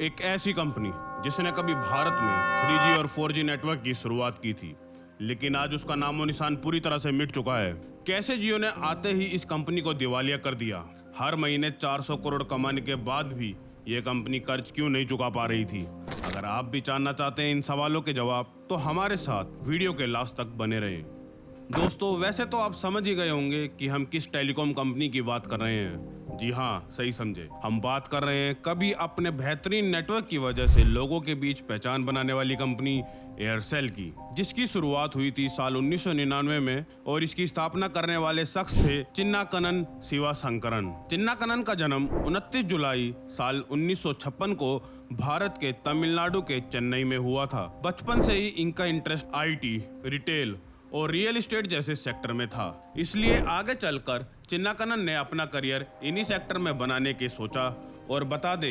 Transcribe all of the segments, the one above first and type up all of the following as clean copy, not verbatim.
एक ऐसी कंपनी जिसने कभी भारत में 3G और 4G नेटवर्क की शुरुआत की थी, लेकिन आज उसका नामो निशान पूरी तरह से मिट चुका है। कैसे जियो ने आते ही इस कंपनी को दिवालिया कर दिया। हर महीने 400 करोड़ कमाने के बाद भी ये कंपनी कर्ज क्यों नहीं चुका पा रही थी। अगर आप भी जानना चाहते हैं इन सवालों के जवाब, तो हमारे साथ वीडियो के लास्ट तक बने रहें। दोस्तों, वैसे तो आप समझ ही गए होंगे कि हम किस टेलीकॉम कंपनी की बात कर रहे हैं। जी हाँ, सही समझे। हम बात कर रहे हैं कभी अपने बेहतरीन नेटवर्क की वजह से लोगों के बीच पहचान बनाने वाली कंपनी एयरसेल की, जिसकी शुरुआत हुई थी साल 1999 में और इसकी स्थापना करने वाले शख्स थे चिन्नाकनन शिवाशंकरन। चिन्नाकनन का जन्म 29 जुलाई साल 1956 को भारत के तमिलनाडु के चेन्नई में हुआ था। बचपन से ही इनका इंटरेस्ट आईटी, रिटेल और रियल एस्टेट जैसे सेक्टर में था, इसलिए आगे चलकर चिन्नाकनन ने अपना करियर इन्हीं सेक्टर में बनाने की सोचा। और बता दे,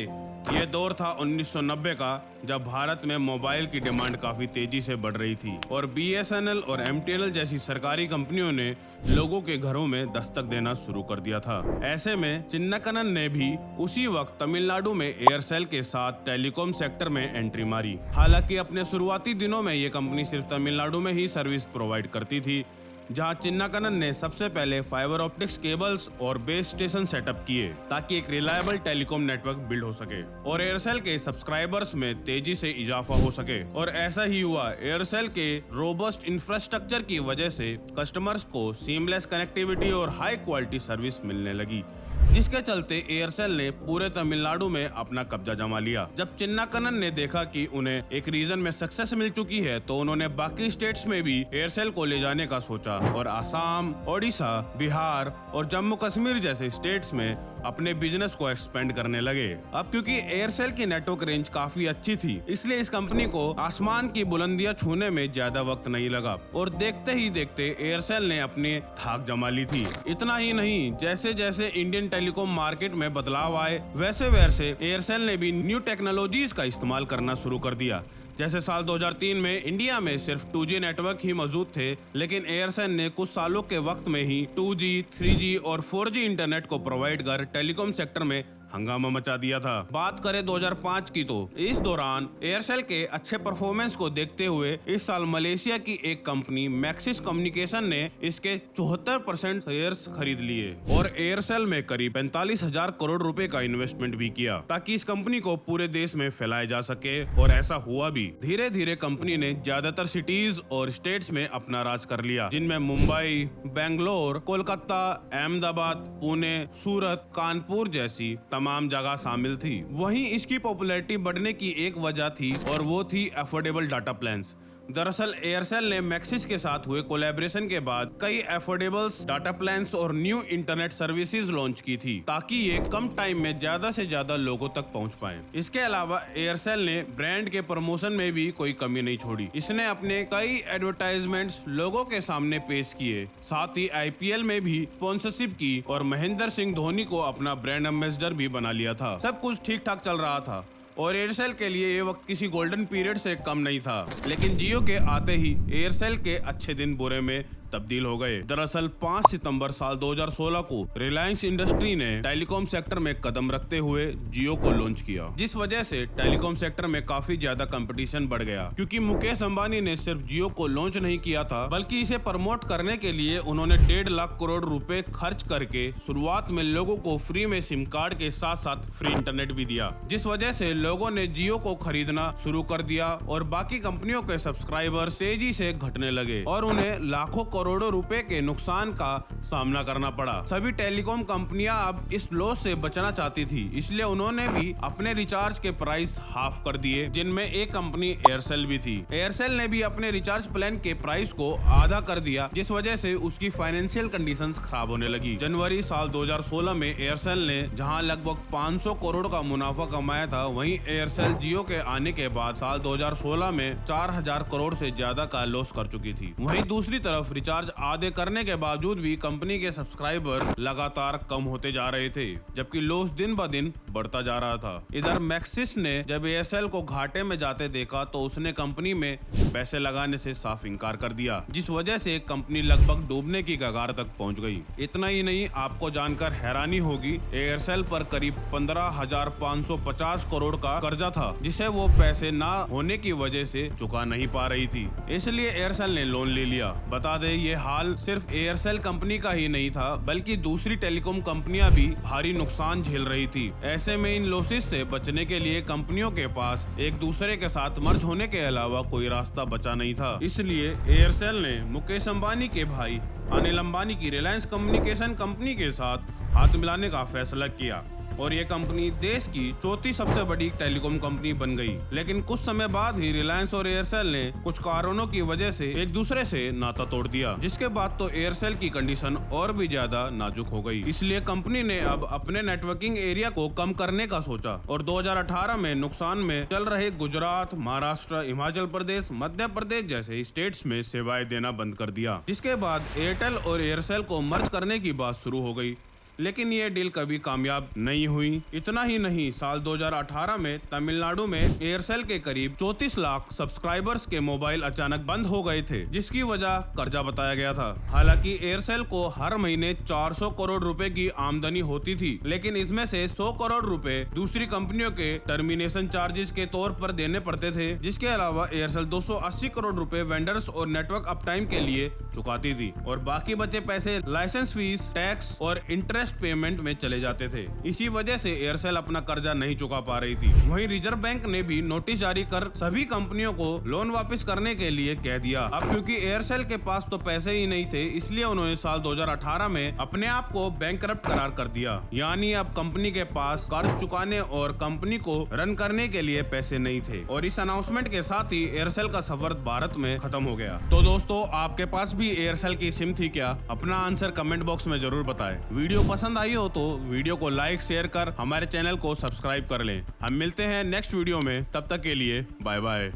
यह दौर था 1990 का, जब भारत में मोबाइल की डिमांड काफी तेजी से बढ़ रही थी और BSNL और MTNL जैसी सरकारी कंपनियों ने लोगों के घरों में दस्तक देना शुरू कर दिया था। ऐसे में चिन्नाकनन ने भी उसी वक्त तमिलनाडु में एयरसेल के साथ टेलीकॉम सेक्टर में एंट्री मारी। हालांकि अपने शुरुआती दिनों में ये कंपनी सिर्फ तमिलनाडु में ही सर्विस प्रोवाइड करती थी, जहां चिन्नाकनन ने सबसे पहले फाइबर ऑप्टिक्स केबल्स और बेस स्टेशन सेटअप किए ताकि एक रिलायबल टेलीकॉम नेटवर्क बिल्ड हो सके और एयरसेल के सब्सक्राइबर्स में तेजी से इजाफा हो सके। और ऐसा ही हुआ। एयरसेल के रोबस्ट इंफ्रास्ट्रक्चर की वजह से कस्टमर्स को सीमलेस कनेक्टिविटी और हाई क्वालिटी सर्विस मिलने लगी, जिसके चलते एयरसेल ने पूरे तमिलनाडु में अपना कब्जा जमा लिया। जब चिन्नाकनन ने देखा कि उन्हें एक रीजन में सक्सेस मिल चुकी है, तो उन्होंने बाकी स्टेट्स में भी एयरसेल को ले जाने का सोचा और असम, ओडिशा, बिहार और जम्मू कश्मीर जैसे स्टेट्स में अपने बिजनेस को एक्सपेंड करने लगे। अब क्योंकि एयरसेल की नेटवर्क रेंज काफी अच्छी थी, इसलिए इस कंपनी को आसमान की बुलंदियां छूने में ज्यादा वक्त नहीं लगा और देखते ही देखते एयरसेल ने अपने थाक जमा ली थी। इतना ही नहीं, जैसे जैसे इंडियन टेलीकॉम मार्केट में बदलाव आए, वैसे वैसे एयरसेल ने भी न्यू टेक्नोलॉजीज का इस्तेमाल करना शुरू कर दिया। जैसे साल 2003 में इंडिया में सिर्फ 2G नेटवर्क ही मौजूद थे, लेकिन एयरसेल ने कुछ सालों के वक्त में ही 2G, 3G और 4G इंटरनेट को प्रोवाइड कर टेलीकॉम सेक्टर में हंगामा मचा दिया था। बात करें 2005 की, तो इस दौरान एयरसेल के अच्छे परफॉर्मेंस को देखते हुए इस साल मलेशिया की एक कंपनी मैक्सिस कम्युनिकेशन ने इसके 74% शेयर्स खरीद लिए और एयरसेल में करीब 45,000 करोड़ रुपए का इन्वेस्टमेंट भी किया ताकि इस कंपनी को पूरे देश में फैलाया जा सके। और ऐसा हुआ भी। धीरे धीरे कंपनी ने ज्यादातर सिटीज और स्टेट्स में अपना राज कर लिया, जिनमें मुंबई, बेंगलोर, कोलकाता, अहमदाबाद, पुणे, सूरत, कानपुर जैसी तमाम जगह शामिल थी। वहीं इसकी पॉपुलैरिटी बढ़ने की एक वजह थी और वो थी अफोर्डेबल डाटा प्लान्स। दरअसल एयरसेल ने मैक्सिस के साथ हुए कोलैबोरेशन के बाद कई अफोर्डेबल डाटा प्लान्स और न्यू इंटरनेट सर्विसेज लॉन्च की थी ताकि ये कम टाइम में ज्यादा से ज्यादा लोगों तक पहुंच पाए। इसके अलावा एयरसेल ने ब्रांड के प्रमोशन में भी कोई कमी नहीं छोड़ी। इसने अपने कई एडवर्टाइजमेंट्स लोगों के सामने पेश किए, साथ ही IPL में भी स्पॉन्सरशिप की और महेंद्र सिंह धोनी को अपना ब्रांड एम्बेसडर भी बना लिया था। सब कुछ ठीक ठाक चल रहा था और एयरसेल के लिए ये वक्त किसी गोल्डन पीरियड से कम नहीं था। लेकिन जियो के आते ही एयरसेल के अच्छे दिन बुरे में तब्दील हो गए। दरअसल 5 सितंबर साल 2016 को रिलायंस इंडस्ट्री ने टेलीकॉम सेक्टर में कदम रखते हुए जियो को लॉन्च किया, जिस वजह से टेलीकॉम सेक्टर में काफी ज्यादा कंपटीशन बढ़ गया। क्योंकि मुकेश अंबानी ने सिर्फ जियो को लॉन्च नहीं किया था, बल्कि इसे प्रमोट करने के लिए उन्होंने 1.5 लाख करोड़ रुपए खर्च करके शुरुआत में लोगों को फ्री में सिम कार्ड के साथ साथ फ्री इंटरनेट भी दिया, जिस वजह से लोगों ने जियो को खरीदना शुरू कर दिया और बाकी कंपनियों के सब्सक्राइबर तेजी से घटने लगे और उन्हें लाखों करोड़ों रुपए के नुकसान का सामना करना पड़ा। सभी टेलीकॉम कंपनियां अब इस लॉस से बचना चाहती थी, इसलिए उन्होंने भी अपने रिचार्ज के प्राइस हाफ कर दिए, जिनमें एक कंपनी एयरसेल भी थी। एयरसेल ने भी अपने रिचार्ज प्लान के प्राइस को आधा कर दिया, जिस वजह से उसकी फाइनेंशियल कंडीशंस खराब होने लगी। जनवरी साल 2016 में एयरसेल ने जहां लगभग 500 करोड़ का मुनाफा कमाया था, वहीं एयरसेल जियो के आने के बाद साल 2016 में 4,000 करोड़ से ज्यादा का लॉस कर चुकी थी। वहीं दूसरी तरफ रिचार्ज आधे करने के बावजूद भी कंपनी के सब्सक्राइबर लगातार कम होते जा रहे थे, जबकि लॉस दिन ब दिन बढ़ता जा रहा था। इधर मैक्सिस ने जब एयरसेल को घाटे में जाते देखा तो उसने कंपनी में पैसे लगाने से साफ इनकार कर दिया, जिस वजह से कंपनी लगभग डूबने की कगार तक पहुंच गई। इतना ही नहीं, आपको जानकर हैरानी होगी, एयरसेल पर करीब 15,550 करोड़ का कर्जा था, जिसे वो पैसे ना होने की वजह से चुका नहीं पा रही थी। इसलिए एयरसेल ने लोन ले लिया। बता दें, ये हाल सिर्फ एयरसेल कंपनी का ही नहीं था, बल्कि दूसरी टेलीकॉम कंपनियां भी भारी नुकसान झेल रही थी। ऐसे में इन लॉसेस से बचने के लिए कंपनियों के पास एक दूसरे के साथ मर्ज होने के अलावा कोई रास्ता बचा नहीं था। इसलिए एयरसेल ने मुकेश अंबानी के भाई अनिल अंबानी की रिलायंस कम्युनिकेशन कंपनी के साथ हाथ मिलाने का फैसला किया और ये कंपनी देश की चौथी सबसे बड़ी टेलीकॉम कंपनी बन गई। लेकिन कुछ समय बाद ही रिलायंस और एयरसेल ने कुछ कारणों की वजह से एक दूसरे से नाता तोड़ दिया, जिसके बाद तो एयरसेल की कंडीशन और भी ज्यादा नाजुक हो गई। इसलिए कंपनी ने अब अपने नेटवर्किंग एरिया को कम करने का सोचा और 2018 में नुकसान में चल रहे गुजरात, महाराष्ट्र, हिमाचल प्रदेश, मध्य प्रदेश जैसे स्टेट्स में सेवाएं देना बंद कर दिया। जिसके बाद एयरटेल और एयरसेल को मर्ज करने की बात शुरू हो गई, लेकिन ये डील कभी कामयाब नहीं हुई। इतना ही नहीं, साल 2018 में तमिलनाडु में एयरसेल के करीब 34 लाख सब्सक्राइबर्स के मोबाइल अचानक बंद हो गए थे, जिसकी वजह कर्जा बताया गया था। हालांकि एयरसेल को हर महीने 400 करोड़ रुपए की आमदनी होती थी, लेकिन इसमें से 100 करोड़ रुपए दूसरी कंपनियों के टर्मिनेशन चार्जेस के तौर पर देने पड़ते थे। जिसके अलावा एयरसेल 280 करोड़ रुपए वेंडर्स और नेटवर्क अपटाइम के लिए चुकाती थी और बाकी बचे पैसे लाइसेंस फीस, टैक्स और इंटरेस्ट पेमेंट में चले जाते थे। इसी वजह से एयरसेल अपना कर्जा नहीं चुका पा रही थी। वहीं रिजर्व बैंक ने भी नोटिस जारी कर सभी कंपनियों को लोन वापस करने के लिए कह दिया। अब क्योंकि एयरसेल के पास तो पैसे ही नहीं थे, इसलिए उन्होंने साल 2018 में अपने आप को बैंकरप्ट करार कर दिया। यानी अब कंपनी के पास कर्ज चुकाने और कंपनी को रन करने के लिए पैसे नहीं थे। और इस अनाउंसमेंट के साथ ही एयरसेल का सफर भारत में खत्म हो गया। तो दोस्तों, आपके पास भी एयरसेल की सिम थी क्या? अपना आंसर कमेंट बॉक्स में जरूर बताएं। वीडियो पसंद आई हो तो वीडियो को लाइक, शेयर कर हमारे चैनल को सब्सक्राइब कर लें। हम मिलते हैं नेक्स्ट वीडियो में, तब तक के लिए बाय बाय।